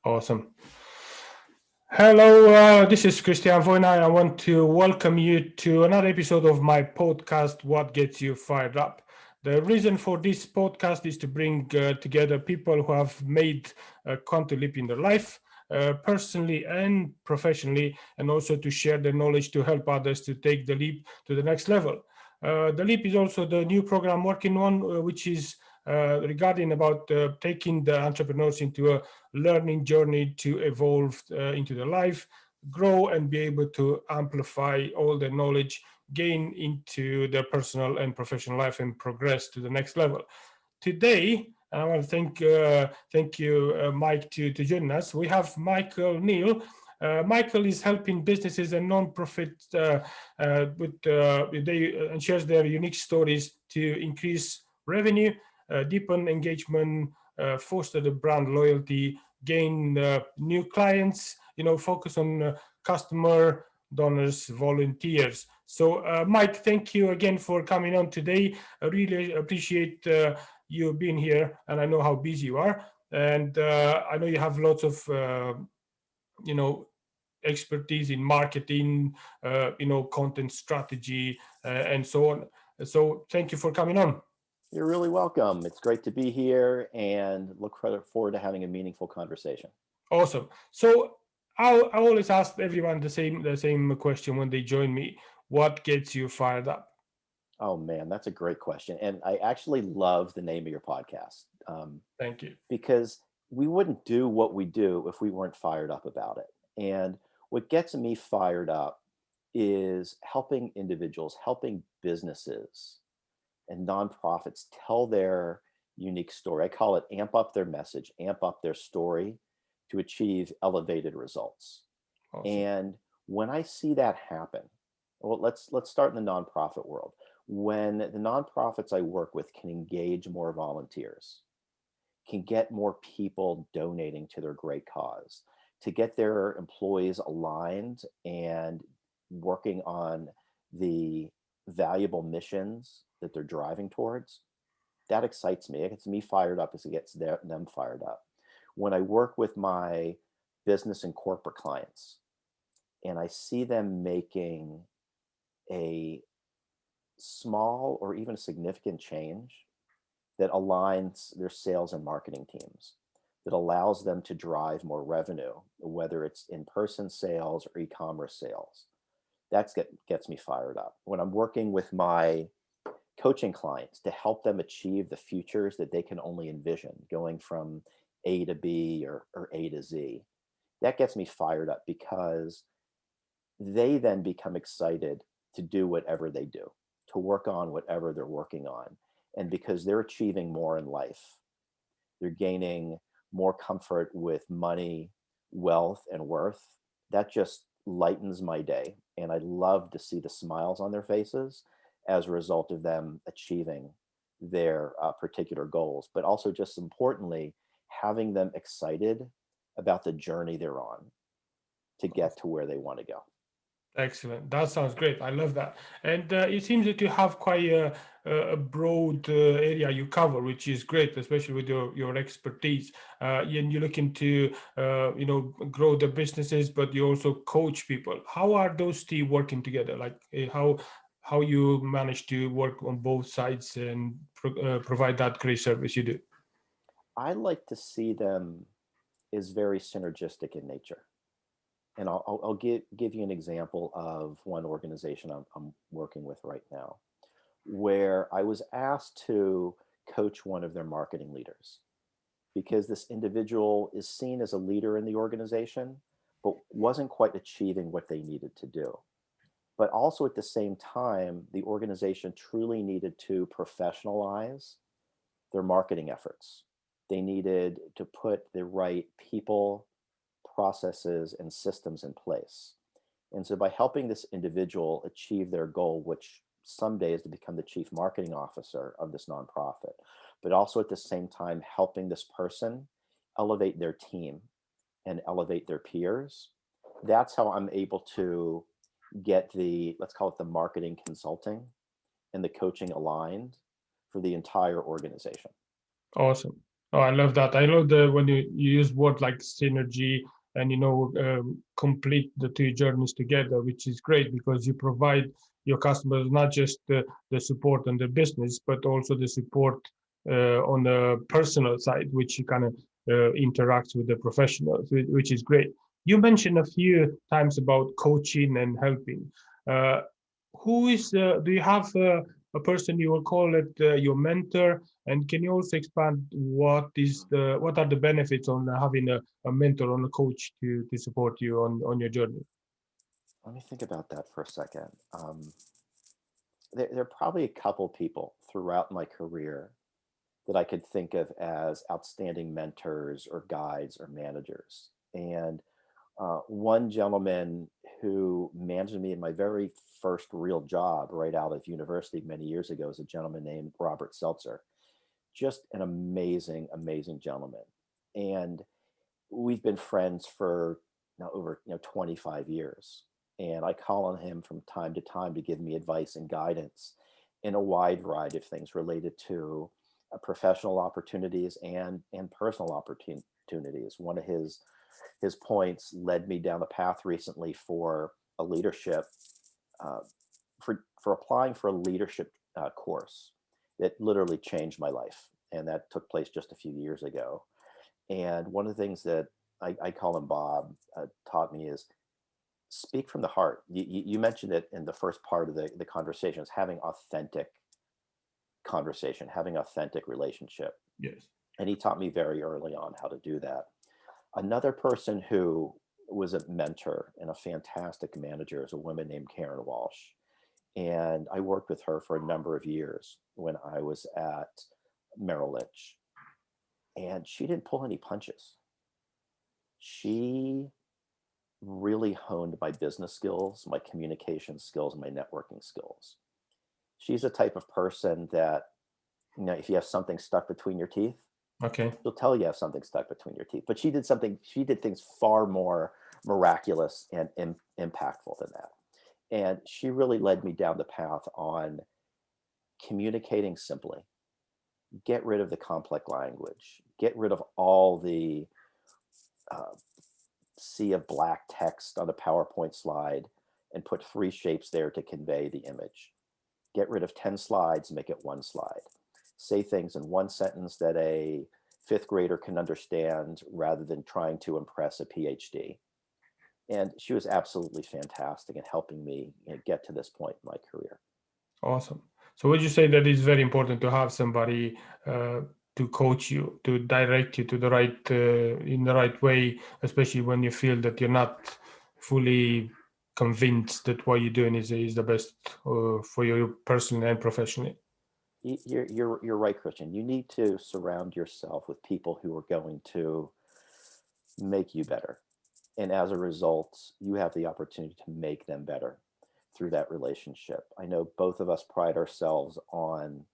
Awesome. Hello, this is Christian Voina. I want to welcome you to another episode of my podcast, What Gets You Fired Up. The reason for this podcast is to bring together people who have made a quantum leap in their life, personally and professionally, and also to share their knowledge to help others to take the leap to the next level. The leap is also the new program I'm working on, which is regarding about taking the entrepreneurs into a learning journey to evolve into their life, grow, and be able to amplify all the knowledge gain into their personal and professional life and progress to the next level. Today, I want to thank you, Mike, to join us. We have Michael Neal. Michael is helping businesses and non-profit with they and shares their unique stories to increase revenue, deepen engagement, foster the brand loyalty, gain new clients, focus on customer, donors, volunteers. So, Mike, thank you again for coming on today. I really appreciate you being here, and I know how busy you are. And I know you have lots of, you know, expertise in marketing, content strategy, and so on. So, thank you for coming on. You're really welcome. It's great to be here and forward to having a meaningful conversation. Awesome. So I always ask everyone the same question when they join me. What gets you fired up? Oh man, that's a great question. And I actually love the name of your podcast Thank you. because we wouldn't do what we do if we weren't fired up about it. And what gets me fired up is helping individuals, helping businesses and nonprofits tell their unique story. I call it amp up their message, amp up their story to achieve elevated results. Awesome. And when I see that happen, well, let's start in the nonprofit world. When the nonprofits I work with can engage more volunteers, can get more people donating to their great cause, to get their employees aligned and working on the valuable missions that they're driving towards, that excites me. It gets me fired up as it gets them fired up. When I work with my business and corporate clients and I see them making a small or even a significant change that aligns their sales and marketing teams, that allows them to drive more revenue, whether it's in-person sales or e-commerce sales, gets me fired up. When I'm working with my coaching clients to help them achieve the futures that they can only envision, going from A to B or A to Z, that gets me fired up because they then become excited to do whatever they do, to work on whatever they're working on. And because they're achieving more in life, they're gaining more comfort with money, wealth, and worth. That just lightens my day. And I love to see the smiles on their faces as a result of them achieving their particular goals, but also just importantly, having them excited about the journey they're on to get to where they want to go. Excellent. That sounds great. I love that. And it seems that you have quite a broad area you cover, which is great, especially with your expertise. And you're looking to, grow the businesses, but you also coach people. How are those two working together? Like how you manage to work on both sides and provide that great service you do? I like to see them as very synergistic in nature. And I'll give you an example of one organization I'm working with right now, where I was asked to coach one of their marketing leaders because this individual is seen as a leader in the organization, but wasn't quite achieving what they needed to do. But also at the same time, the organization truly needed to professionalize their marketing efforts. They needed to put the right people, processes, and systems in place. And so by helping this individual achieve their goal, which someday is to become the chief marketing officer of this nonprofit, but also at the same time helping this person elevate their team and elevate their peers, that's how I'm able to get the, let's call it the marketing consulting and the coaching aligned for the entire organization. Awesome. Oh, I love that. I love the when you use word like synergy and complete the two journeys together, which is great because you provide your customers not just the support on the business, but also the support on the personal side, which you kind of interacts with the professionals, which is great. You mentioned a few times about coaching and helping. Uh, who is do you have a person you will call it your mentor, and can you also expand what are the benefits on having a mentor or a coach to support you on your journey? Let me think about that for a second. There are probably a couple people throughout my career that I could think of as outstanding mentors or guides or managers. And one gentleman who managed me in my very first real job right out of university many years ago is a gentleman named Robert Seltzer. Just an amazing, amazing gentleman. And we've been friends for now over 25 years. And I call on him from time to time to give me advice and guidance in a wide variety of things related to professional opportunities and personal opportunities. One of his points led me down the path recently for a leadership uh, for applying for a leadership course that literally changed my life, and that took place just a few years ago. And one of the things that I call him Bob taught me is speak from the heart. You mentioned it in the first part of the conversation, is having authentic conversation, having authentic relationship. Yes. And he taught me very early on how to do that. Another person who was a mentor and a fantastic manager is a woman named Karen Walsh. And I worked with her for a number of years when I was at Merrill Lynch. And she didn't pull any punches. She really honed my business skills, my communication skills, and my networking skills. She's the type of person that, if you have something stuck between your teeth, Okay. she'll tell you have something stuck between your teeth. But she did things far more miraculous and impactful than that. And she really led me down the path on communicating simply. Get rid of the complex language, get rid of all the uh, sea of black text on a PowerPoint slide, and put three shapes there to convey the image. Get rid of 10 slides, make it one slide. Say things in one sentence that a fifth grader can understand rather than trying to impress a PhD. And she was absolutely fantastic in helping me get to this point in my career. Awesome. So would you say that it's very important to have somebody uh, to coach you, to direct you to the right in the right way, especially when you feel that you're not fully convinced that what you're doing is the best for you personally and professionally? You're right, Christian. You need to surround yourself with people who are going to make you better. And as a result, you have the opportunity to make them better through that relationship. I know both of us pride ourselves on,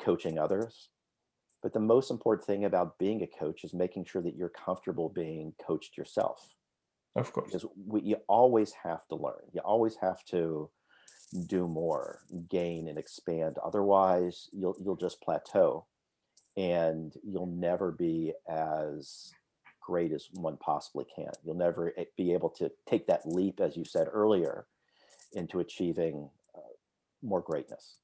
coaching others, but the most important thing about being a coach is making sure that you're comfortable being coached yourself. Of course. Because you always have to learn. You always have to do more, gain and expand. Otherwise, you'll just plateau, and you'll never be as great as one possibly can. You'll never be able to take that leap, as you said earlier, into achieving more greatness.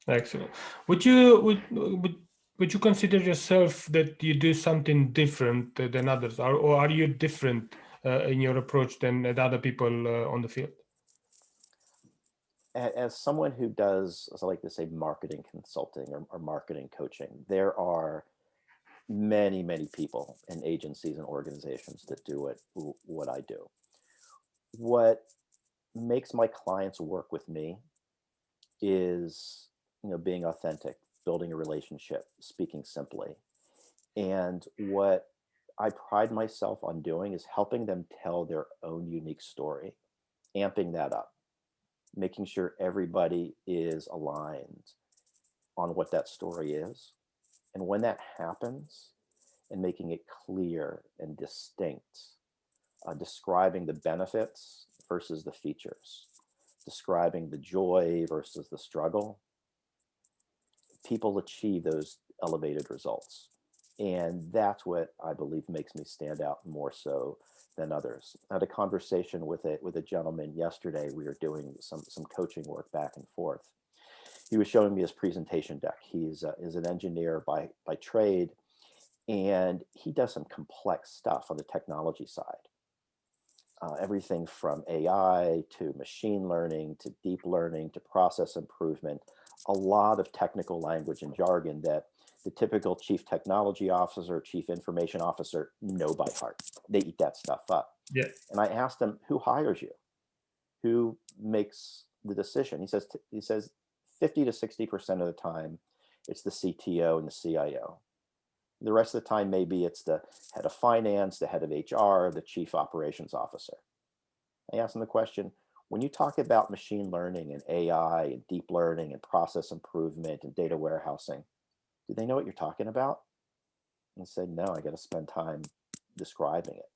Excellent. Would you consider yourself that you do something different than others, or are you different in your approach than other people on the field? As someone who does, as I like to say, marketing consulting or marketing coaching, there are many, many people and agencies and organizations that do what I do. What makes my clients work with me is, being authentic, building a relationship, speaking simply. And what I pride myself on doing is helping them tell their own unique story, amping that up, making sure everybody is aligned on what that story is. And when that happens, and making it clear and distinct, describing the benefits versus the features, describing the joy versus the struggle, people achieve those elevated results. And that's what I believe makes me stand out more so than others. I had a conversation with a gentleman yesterday. We were doing some coaching work back and forth. He was showing me his presentation deck. Is an engineer by trade, and he does some complex stuff on the technology side. Everything from AI to machine learning to deep learning to process improvement, a lot of technical language and jargon that the typical chief technology officer, chief information officer know by heart. They eat that stuff up. Yeah. And I asked him, who hires you? Who makes the decision? He says 50 to 60% of the time, it's the CTO and the CIO. The rest of the time, maybe it's the head of finance, the head of HR, the chief operations officer. I asked him the question, when you talk about machine learning and AI and deep learning and process improvement and data warehousing, do they know what you're talking about? And he said, no, I got to spend time describing it.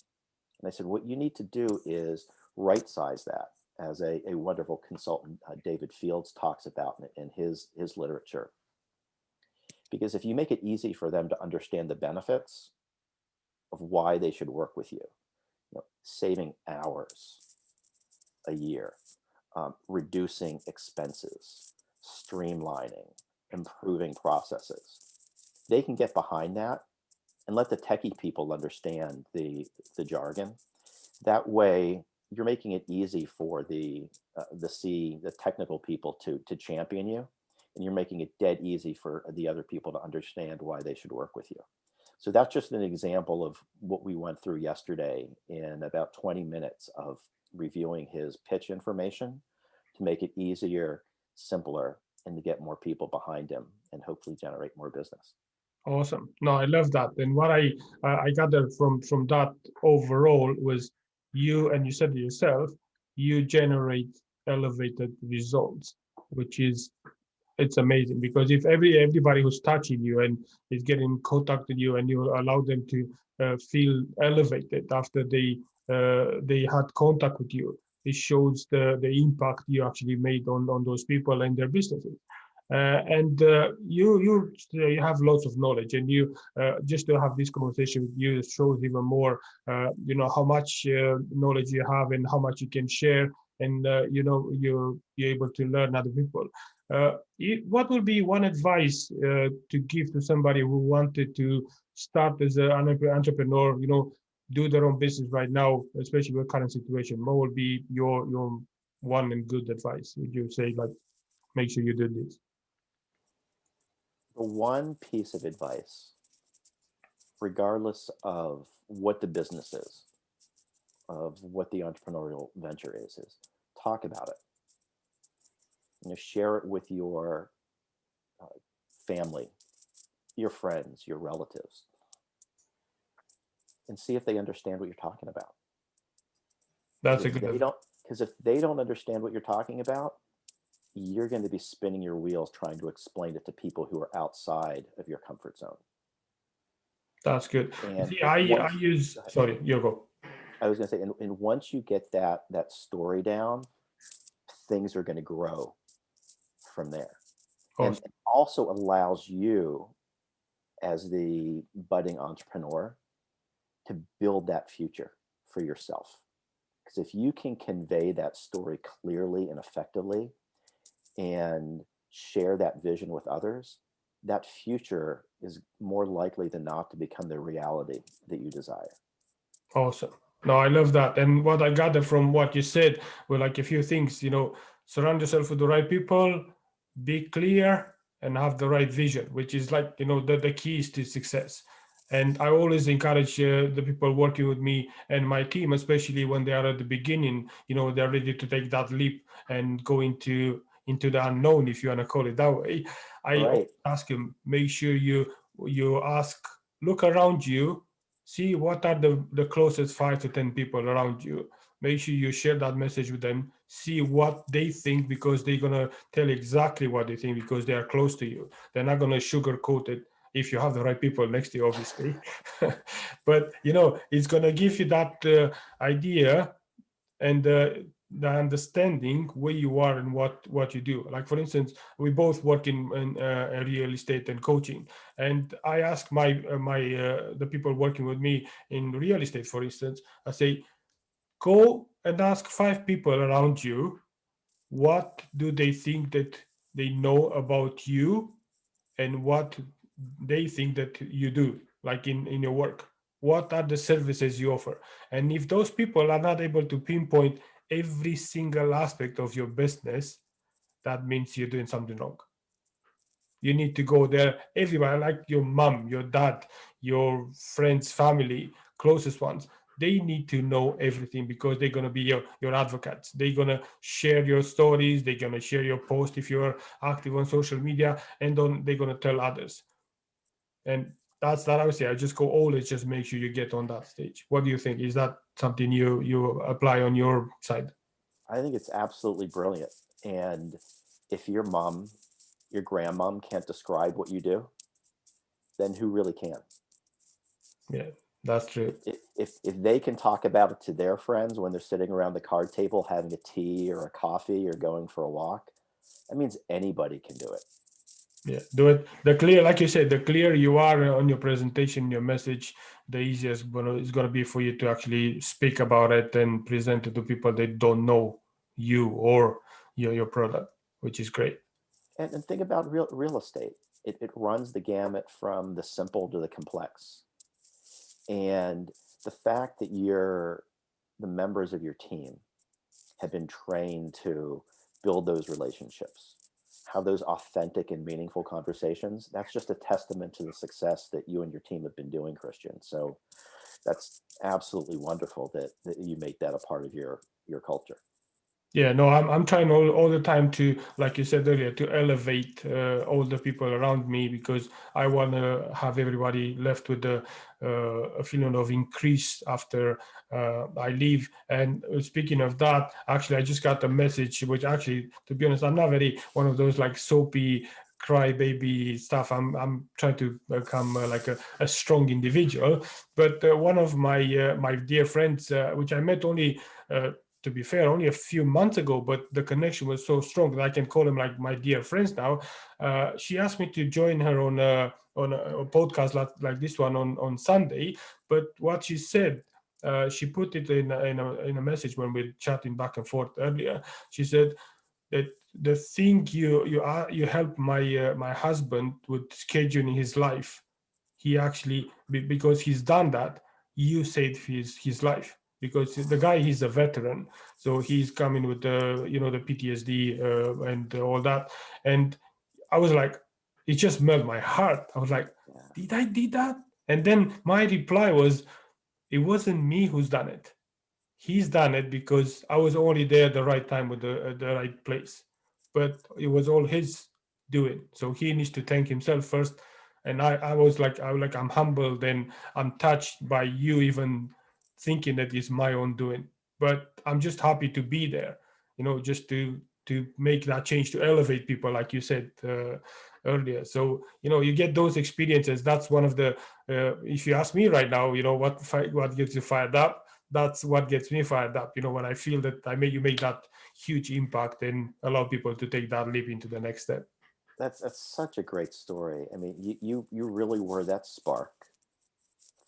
And I said, what you need to do is right size that, as a wonderful consultant, David Fields, talks about in his literature. Because if you make it easy for them to understand the benefits of why they should work with you, saving hours a year, reducing expenses, streamlining, improving processes, they can get behind that and let the techie people understand the jargon. That way, you're making it easy for the technical people to champion you, and you're making it dead easy for the other people to understand why they should work with you. So that's just an example of what we went through yesterday in about 20 minutes of reviewing his pitch information to make it easier, simpler, and to get more people behind him and hopefully generate more business. Awesome. No, I love that. And what I gathered from that overall was you, and you said it yourself, you generate elevated results, which is, it's amazing, because if everybody who's touching you and is getting in contact with you, and you allow them to feel elevated after they had contact with you, it shows the impact you actually made on those people and their businesses. And you have lots of knowledge, and you just to have this conversation with you shows even more how much knowledge you have and how much you can share, and you're able to learn other people. What would be one advice to give to somebody who wanted to start as an entrepreneur, do their own business right now, especially with current situation? What would be your one and good advice? Would you say, like, make sure you do this? The one piece of advice, regardless of what the business is, of what the entrepreneurial venture is talk about it. Share it with your family, your friends, your relatives, and see if they understand what you're talking about. That's a good. Because if they don't understand what you're talking about, you're going to be spinning your wheels trying to explain it to people who are outside of your comfort zone. That's good. And see, I use, sorry, you go. I was going to say, and once you get that story down, things are going to grow from there. And it also allows you, as the budding entrepreneur, to build that future for yourself. Because if you can convey that story clearly and effectively and share that vision with others, that future is more likely than not to become the reality that you desire. Awesome. No, I love that. And what I gathered from what you said were like a few things, surround yourself with the right people, be clear, and have the right vision, which is like, the keys to success. And I always encourage the people working with me and my team, especially when they are at the beginning, they're ready to take that leap and go into the unknown, if you want to call it that way. I ask them, make sure you look around you, see what are the closest 5 to 10 people around you. Make sure you share that message with them, see what they think, because they're going to tell exactly what they think because they are close to you. They're not going to sugarcoat it if you have the right people next to you, obviously. But, it's going to give you that idea and the understanding where you are and what you do. Like for instance, we both work in real estate and coaching, and I ask the people working with me in real estate, for instance, I say, go and ask 5 people around you, what do they think that they know about you, and what they think that you do, like in your work. What are the services you offer? And if those people are not able to pinpoint every single aspect of your business, that means you're doing something wrong. You need to go there, everybody, like your mom, your dad, your friends, family, closest ones. They need to know everything because they're going to be your advocates. They're going to share your stories. They're going to share your post if you're active on social media, and then they're going to tell others. And that's that I would say. I just go always just make sure you get on that stage. What do you think? Is that something you apply on your side? I think it's absolutely brilliant. And if your mom, your grandmom can't describe what you do, then who really can? Yeah, that's true. If they can talk about it to their friends when they're sitting around the card table having a tea or a coffee or going for a walk, that means anybody can do it. Yeah, do it. The clear, like you said, the clearer you are on your presentation, your message, the easiest it's going to be for you to actually speak about it and present it to people that don't know you or your product, which is great. And think about real estate. It runs the gamut from the simple to the complex. And the fact that the members of your team have been trained to build those relationships, have those authentic and meaningful conversations, that's just a testament to the success that you and your team have been doing, Christian. So that's absolutely wonderful that you make that a part of your culture. Yeah, no, I'm trying all the time to, like you said earlier, to elevate all the people around me, because I want to have everybody left with a feeling of increase after I leave. And speaking of that, actually, I just got a message, which actually, to be honest, I'm not very one of those like soapy crybaby stuff. I'm trying to become like a strong individual. But one of my dear friends, which I met only. To be fair, only a few months ago, but the connection was so strong that I can call them like my dear friends now. She asked me to join her on a podcast like this one on Sunday. But what she said, she put it in a message when we were chatting back and forth earlier. She said that the thing you help my husband with scheduling his life, he actually because he's done that, you saved his life, because the guy, he's a veteran, so he's coming with the PTSD and all that. And I was like, it just melted my heart. I was like, Yeah. did I did that? And then my reply was, it wasn't me who's done it. He's done it because I was only there at the right time with the right place. But it was all his doing. So he needs to thank himself first. And I'm humbled and I'm touched by you even thinking that it's my own doing. But I'm just happy to be there, just to make that change, to elevate people, like you said earlier. So you get those experiences. That's one of the if you ask me right now, what gets you fired up, that's what gets me fired up, when I feel that you make that huge impact and allow people to take that leap into the next step. That's such a great story. I mean, you really were that spark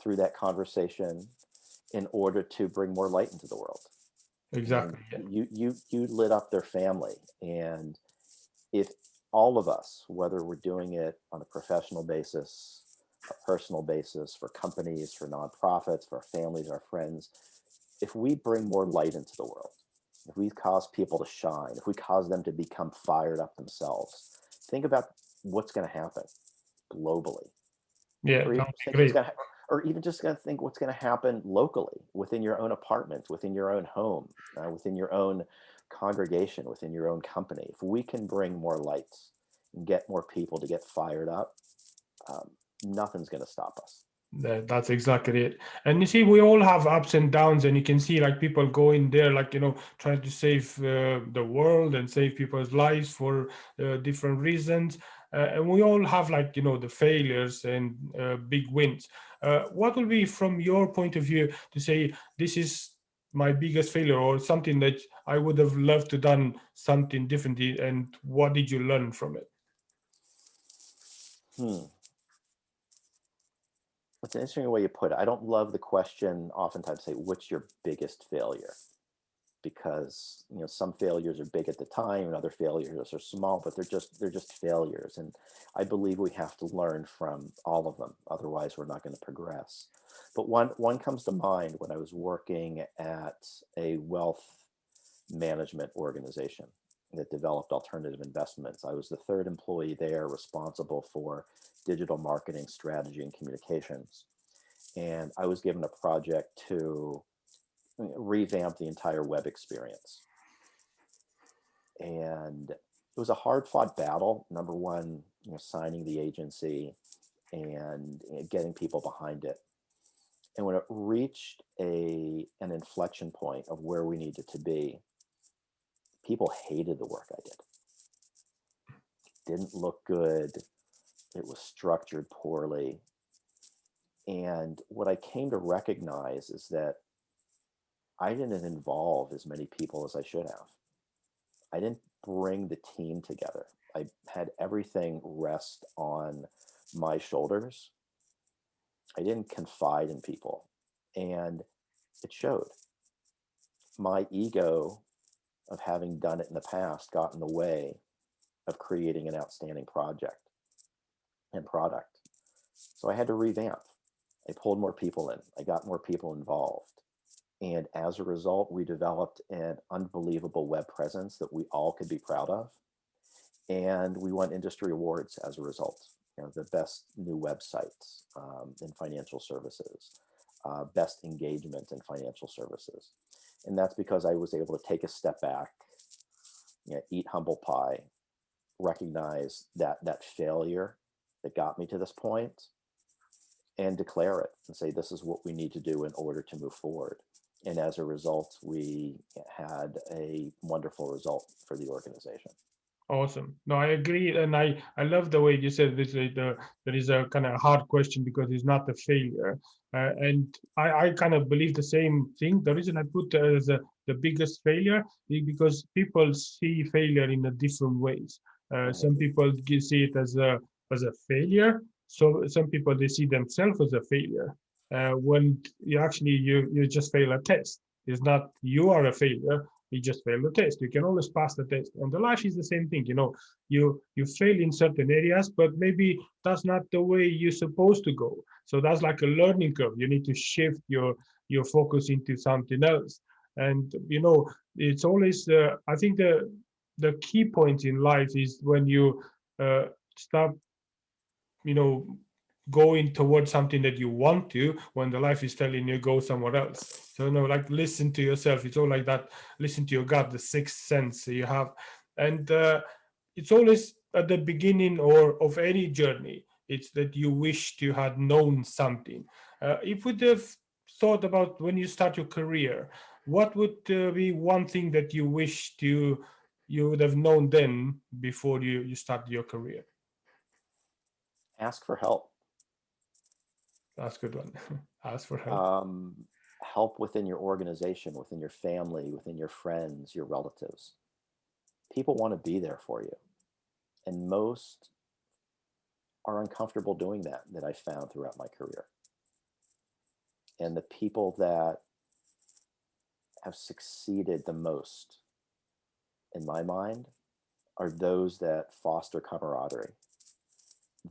through that conversation in order to bring more light into the world. I mean, Exactly, yeah. you lit up their family. And if all of us, whether we're doing it on a professional basis, a personal basis, for companies, for nonprofits, for our families, our friends, if we bring more light into the world, if we cause people to shine, if we cause them to become fired up themselves, think about what's going to happen globally, Yeah, or that even would just be think what's great. going to, or even just going to think what's going to happen locally within your own apartment, within your own home, within your own congregation, within your own company. If we can bring more lights and get more people to get fired up, um, nothing's going to stop us. That's exactly it. And you see, we all have ups and downs, and you can see like people go in there, like, trying to save the world and save people's lives for different reasons. And we all have, like, the failures and big wins. What will be, from your point of view, to say this is my biggest failure, or something that I would have loved to done something differently, and what did you learn from it? Hmm. It's an interesting way you put it. I don't love the question oftentimes say, what's your biggest failure? Because some failures are big at the time and other failures are small, but they're just failures. And I believe we have to learn from all of them. Otherwise, we're not going to progress. But one comes to mind when I was working at a wealth management organization that developed alternative investments. I was the third employee there responsible for digital marketing strategy and communications. And I was given a project to revamp the entire web experience. And it was a hard fought battle. Number one, signing the agency and getting people behind it. And when it reached an inflection point of where we needed to be, people hated the work I did. Didn't look good. It was structured poorly. And what I came to recognize is that I didn't involve as many people as I should have. I didn't bring the team together. I had everything rest on my shoulders. I didn't confide in people. And it showed. My ego of having done it in the past got in the way of creating an outstanding project and product. So I had to revamp. I pulled more people in. I got more people involved. And as a result, we developed an unbelievable web presence that we all could be proud of. And we won industry awards as a result. The best new websites in financial services, best engagement in financial services. And that's because I was able to take a step back, eat humble pie, recognize that failure that got me to this point, and declare it and say, this is what we need to do in order to move forward. And as a result, we had a wonderful result for the organization. Awesome. No, I agree, and I love the way you said this. There is a kind of hard question because it's not a failure, and I kind of believe the same thing. The reason I put as the biggest failure is because people see failure in a different ways. Some people see it as a failure. So some people they see themselves as a failure. When you just fail a test. It's not you are a failure, you just fail the test. You can always pass the test. And the life is the same thing. You fail in certain areas, but maybe that's not the way you're supposed to go. So that's like a learning curve. You need to shift your focus into something else. And it's always I think the key point in life is when you stop you know going towards something that you want to, when the life is telling you go somewhere else. So like listen to yourself. It's all like that. Listen to your gut, the sixth sense you have. And it's always at the beginning or of any journey, it's that you wished you had known something. If we'd have thought about when you start your career, what would be one thing that you wished you would have known then before you started your career? Ask for help. That's a good one. Ask for help. Um, Help within your organization, within your family, within your friends, your relatives. People want to be there for you. And most are uncomfortable doing that I found throughout my career. And the people that have succeeded the most, in my mind, are those that foster camaraderie,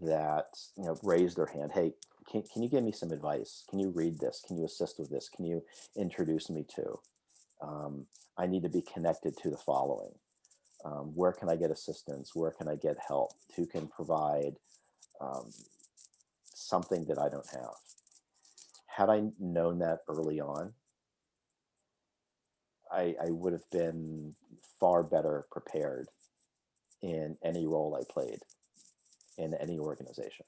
that raise their hand. Hey, can you give me some advice? Can you read this? Can you assist with this? Can you introduce me to? I need to be connected to the following. Where can I get assistance? Where can I get help? Who can provide um, something that I don't have? Had I known that early on, I would have been far better prepared in any role I played in any organization.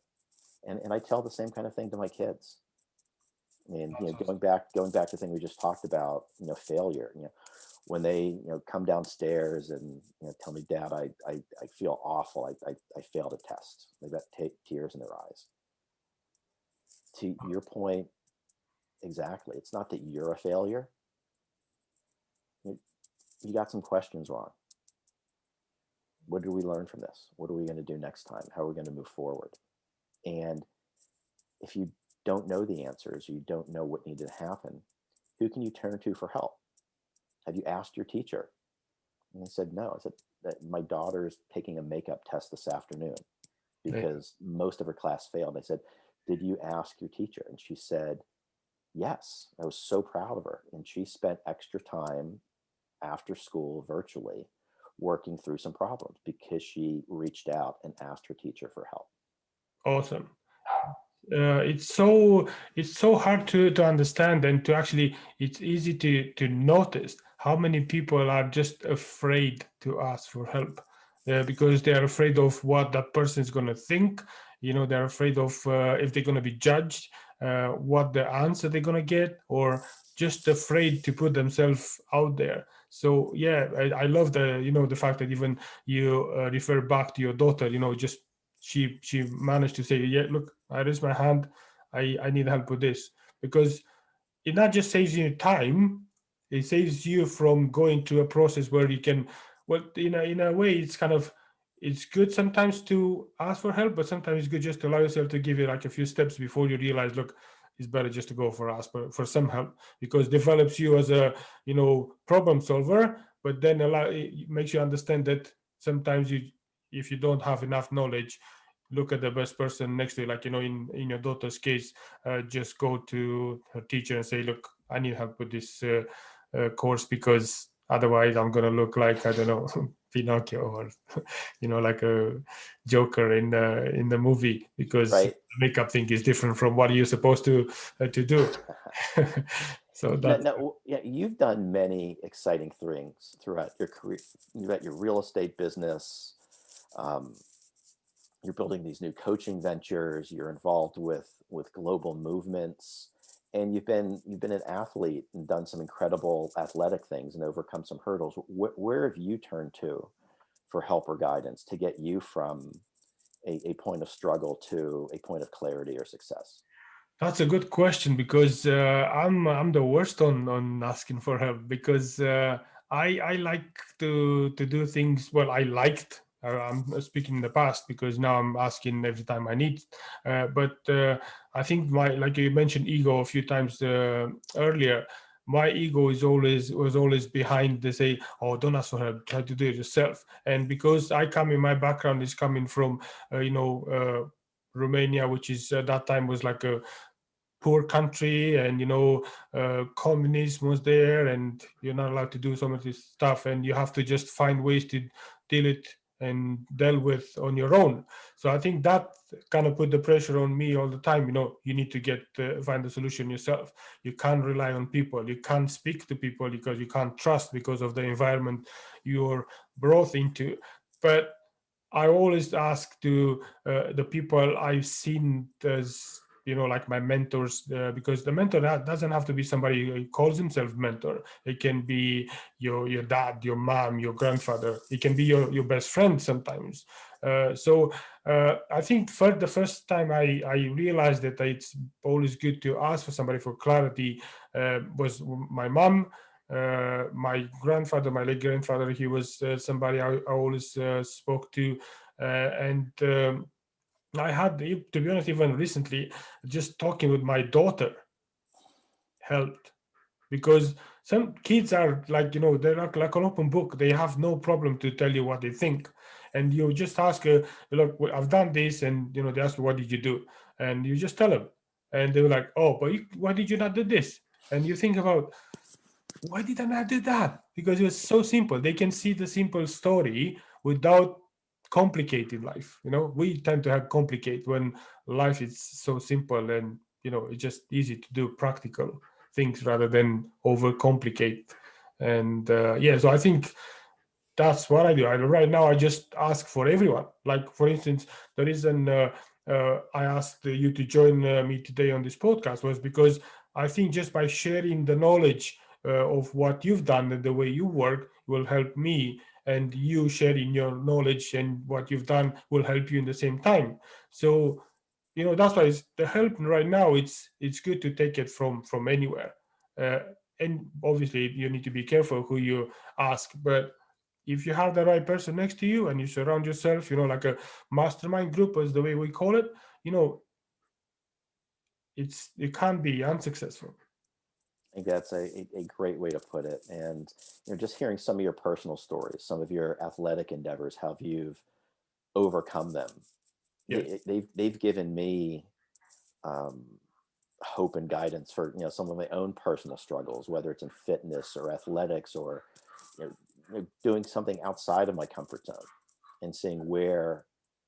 And I tell the same kind of thing to my kids. And That's awesome. going back to the thing we just talked about, failure. When they come downstairs and tell me, Dad, I feel awful. I failed a test. They've got tears in their eyes. To your point, exactly. It's not that you're a failure. you got some questions wrong. What did we learn from this? What are we going to do next time? How are we going to move forward? And if you don't know the answers, you don't know what needed to happen, who can you turn to for help? Have you asked your teacher? And they said, no. I said, that my daughter's taking a makeup test this afternoon because most of her class failed. I said, did you ask your teacher? And she said, yes. I was so proud of her. And she spent extra time after school virtually working through some problems because she reached out and asked her teacher for help. Awesome. It's so hard to understand, and to actually, it's easy to notice how many people are just afraid to ask for help, because they are afraid of what that person is going to think. They're afraid of if they're going to be judged, what the answer they're going to get, or just afraid to put themselves out there. So yeah, I love the fact that even you refer back to your daughter. Just she managed to say, yeah, look, I raise my hand, I need help with this. Because it not just saves you time, it saves you from going to a process where you can, well, in a way, it's good sometimes to ask for help, but sometimes it's good just to allow yourself to give it like a few steps before you realize, look, it's better just to go for for some help, because it develops you as a problem solver. But then it makes you understand that sometimes if you don't have enough knowledge, look at the best person next to you. Like, in your daughter's case, just go to her teacher and say, look, I need help with this course, because otherwise I'm going to look like, I don't know, Pinocchio, or like a Joker in the movie, because Right. the makeup thing is different from what you're supposed to do. So that's Now, yeah, you've done many exciting things throughout your career. You've got your real estate business. Um, you're building these new coaching ventures. You're involved with global movements, and you've been an athlete and done some incredible athletic things and overcome some hurdles. Where have you turned to for help or guidance to get you from a point of struggle to a point of clarity or success? That's a good question, because I'm the worst on asking for help, because I like to do things. Well, I liked. I'm speaking in the past, because now I'm asking every time I need. But I think like you mentioned, ego a few times earlier. My ego was always behind. They say, "Oh, don't ask for help. Try to do it yourself." And because my background is coming from, Romania, which is at that time was like a poor country, and communism was there, and you're not allowed to do some of this stuff, and you have to just find ways to deal with on your own. So I think that kind of put the pressure on me all the time. You need to find the solution yourself. You can't rely on people, you can't speak to people, because you can't trust, because of the environment you're brought into. But I always ask to the people I've seen as, like my mentors, because the mentor doesn't have to be somebody who calls himself mentor. It can be your dad, your mom, your grandfather. It can be your best friend sometimes. So I think for the first time I realized that it's always good to ask for somebody for clarity was my mom. My grandfather, my late grandfather, he was somebody I always spoke to, and I had, to be honest, even recently, just talking with my daughter helped, because some kids are like, they're like an open book. They have no problem to tell you what they think, and you just ask her, look, I've done this, and they ask you, what did you do? And you just tell them, and they were like, oh, but why did you not do this? And you think about, why did I not do that? Because it was so simple. They can see the simple story without complicated life. We tend to have complicate when life is so simple, and it's just easy to do practical things rather than overcomplicate. And yeah, so I think that's what I do. Right now, I just ask for everyone. Like, for instance, the reason I asked you to join me today on this podcast was because I think just by sharing the knowledge of what you've done and the way you work will help me, and you sharing your knowledge and what you've done will help you in the same time. So, that's why the help right now. It's good to take it from anywhere. and obviously you need to be careful who you ask, but if you have the right person next to you and you surround yourself, like a mastermind group is the way we call it, you know, it can't be unsuccessful. I think that's a great way to put it. And just hearing some of your personal stories, some of your athletic endeavors, how you've overcome them, Yes. they've given me um, hope and guidance for some of my own personal struggles, whether it's in fitness or athletics or you know, doing something outside of my comfort zone and seeing where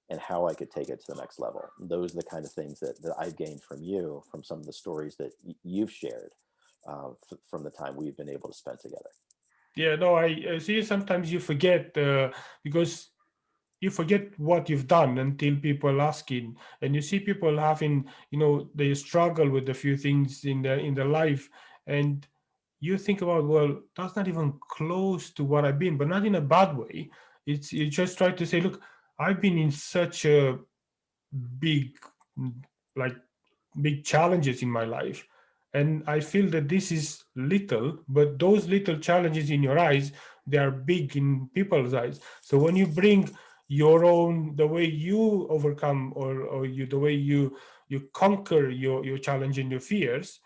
and how I could take it to the next level. Those are the kind of things that I've gained from you, from some of the stories that you've shared from the time we've been able to spend together. Yeah, no, I see sometimes you forget, because you forget what you've done until people asking, and you see people having, they struggle with a few things in their life, and you think about, well, that's not even close to what I've been, but not in a bad way. It's you just try to say, look, I've been in such a big, like big challenges in my life, and I feel that this is little, but those little challenges in your eyes, they are big in people's eyes. So when you bring your own, the way you overcome, or you, the way you conquer your challenge and your fears,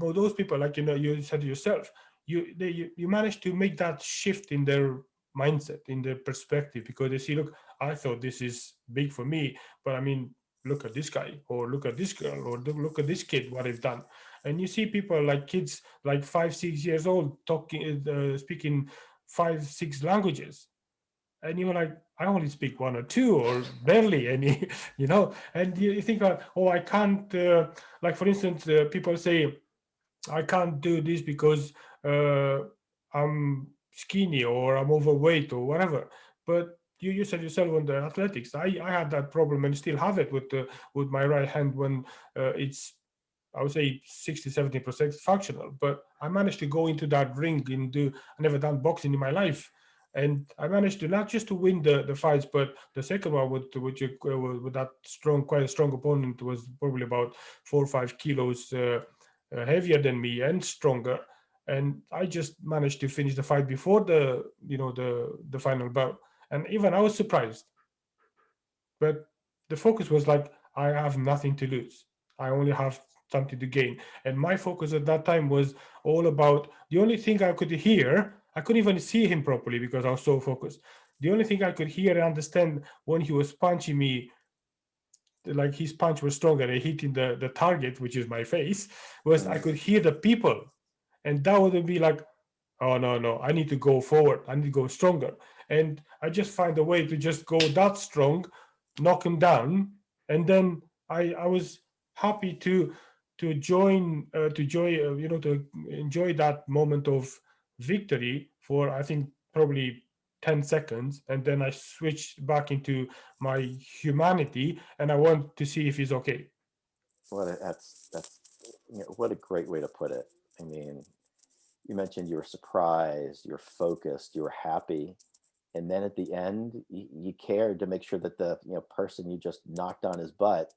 for those people, like, you said yourself, you manage to make that shift in their mindset, in their perspective, because they see, look, I thought this is big for me, but I mean, look at this guy, or look at this girl, or look at this kid, what they've done. And you see people, like kids like 5 6 years old, talking, speaking 5 6 languages, and you're like, I only speak one or two, or barely any, and you think, oh, I can't, like, for instance, people say, I can't do this because uh, I'm skinny, or I'm overweight, or whatever. But you said yourself on the athletics, I had that problem and still have it with my right hand, when it's, I would say, 60 70% functional. But I managed to go into that ring and do. I never done boxing in my life, and I managed to not just to win the fights, but the second one with that quite a strong opponent, was probably about 4 or 5 kilos heavier than me and stronger. And I just managed to finish the fight before the final bout. And even I was surprised, but the focus was like, I have nothing to lose. I only have something to gain. And my focus at that time was all about, the only thing I could hear, I couldn't even see him properly because I was so focused. The only thing I could hear and understand when he was punching me, like his punch was stronger and hitting the target, which is my face, was I Mhm. could hear the people. And that would be like, oh, no, no, I need to go forward. I need to go stronger. And I just find a way to just go that strong, knock him down. And then I was happy to enjoy that moment of victory for, I think, probably 10 seconds. And then I switched back into my humanity, and I want to see if he's okay. That's what a great way to put it. I mean, you mentioned you were surprised, you're focused, you were happy, and then at the end, you cared to make sure that the person you just knocked on his butt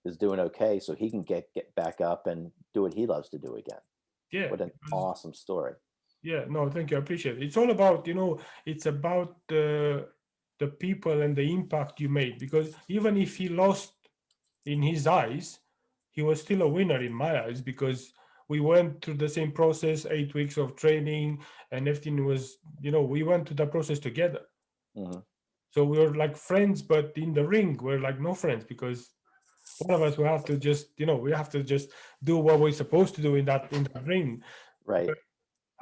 is doing okay, so he can get back up and do what he loves to do again. Yeah, What an awesome story. yeah, no, thank you. I appreciate it. It's all about, it's about the people and the impact you made. Because even if he lost in his eyes, he was still a winner in my eyes, because we went through the same process, 8 weeks of training, and everything was, we went through the process together. Hmm. So we were like friends, but in the ring, we're like no friends, because one of us, we have to just, we have to just do what we're supposed to do in that ring. Right.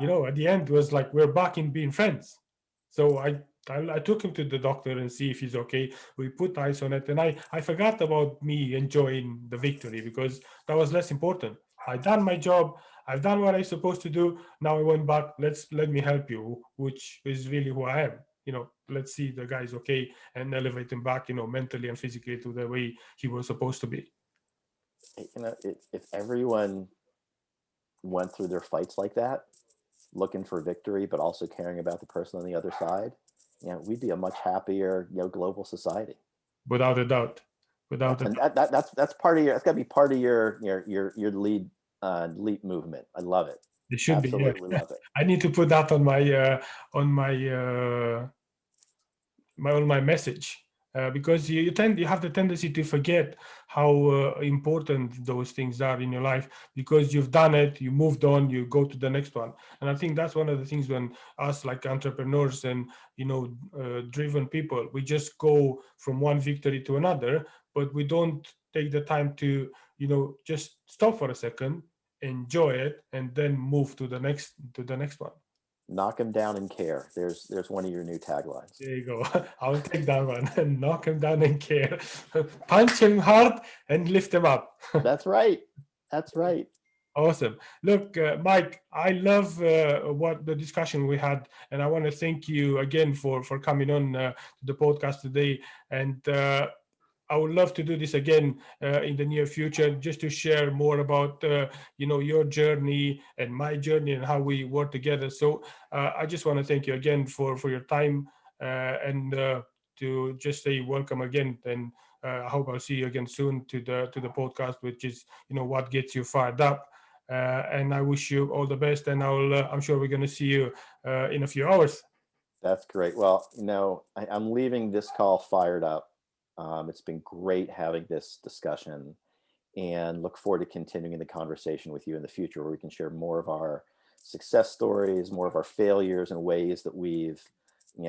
At the end, was like we're back in being friends. So I took him to the doctor and see if he's okay. We put ice on it, and I forgot about me enjoying the victory, because that was less important. I done my job. I've done what I'm supposed to do. Now I went back. Let me help you, which is really who I am. Let's see the guy's okay, and elevate him back, mentally and physically, to the way he was supposed to be. If everyone went through their fights like that, looking for victory, but also caring about the person on the other side, we'd be a much happier, global society. Without a doubt. Without a And doubt. that's part of your. That's got to be part of your lead Leap movement. I love it. It should be, yeah. Absolutely love it. I need to put that on on my on my message, because you have the tendency to forget how important those things are in your life, because you've done it, you moved on, you go to the next one. And I think that's one of the things when us, like entrepreneurs and driven people, we just go from one victory to another, but we don't take the time to just stop for a second, enjoy it, and then move to the next one. Knock him down and care. There's one of your new taglines. There you go. I'll take that one and knock him down and care. Punch him hard and lift him up. That's right. That's right. Awesome. Look, Mike, I love what the discussion we had, and I want to thank you again for coming on to the podcast today. And I would love to do this again in the near future, just to share more about your journey and my journey and how we work together. So I just want to thank you again for your time, and to just say welcome again. And I hope I'll see you again soon to the podcast, which is what gets you fired up. And I wish you all the best. And I'm sure we're going to see you in a few hours. That's great. Well, I'm leaving this call fired up. It's been great having this discussion, and look forward to continuing the conversation with you in the future, where we can share more of our success stories, more of our failures, and ways that we've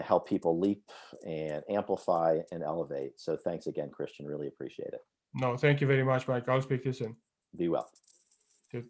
helped people leap and amplify and elevate. So thanks again, Christian. Really appreciate it. No, thank you very much, Mike. I'll speak to you soon. Be well. Good.